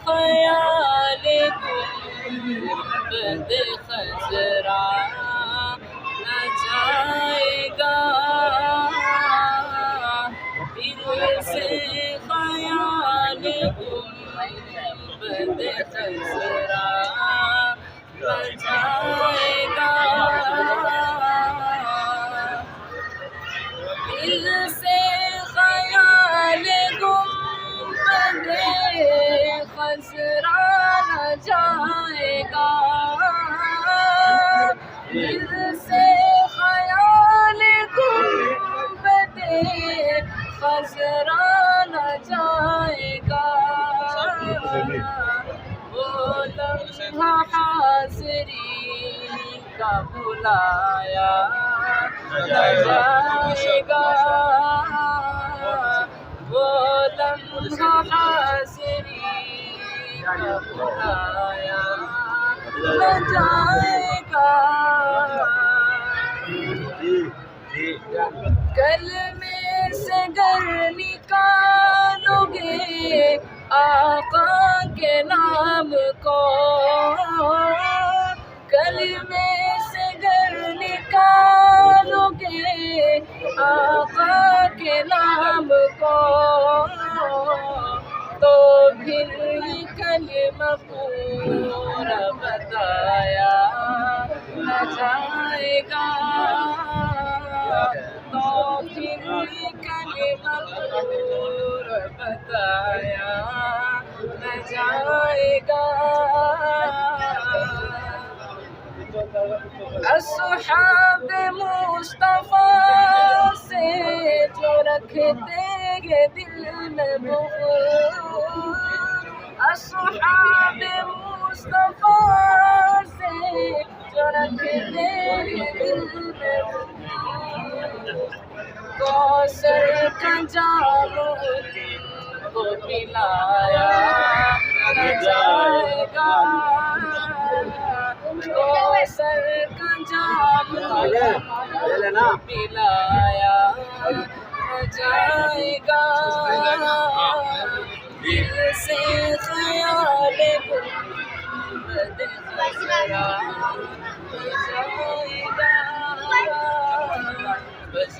خیال گنبد خضرا نہ جائے گا، دل سے خیال گنبد خضرا نہ جائے گا، دل سے خیال گنبد خضرا نہ جائے گا، دل سے خیال گنبد خضرا نہ جائے گا، وہ لمحہ حاضری کا بلایا نہ جائے گا، وہ لمحہ حاضری کا بلایا نہ جائے گا، کلمے سے گر نکالو گے آقا کے نام کو، کلمے سے گر نکالو گے آقا کے نام کو، تو پھر یہ کلمہ پورا بتایا نہ جائے گا، تو پھر یہ کلمہ پورا بتایا نہ جائے گا، اصحاب مصطفیٰ سے جو رکھتے ہیں دل میں بغض، اصحاب مصطفیٰ سے جو رکھتے ہیں دل میں بغض، کوثر کا جام کو پلایا نہ جائے گا، کوثر کا جام پلایا نہ جائے گا، دل سے خیال گنبد خضرا نہ جائے گا، بس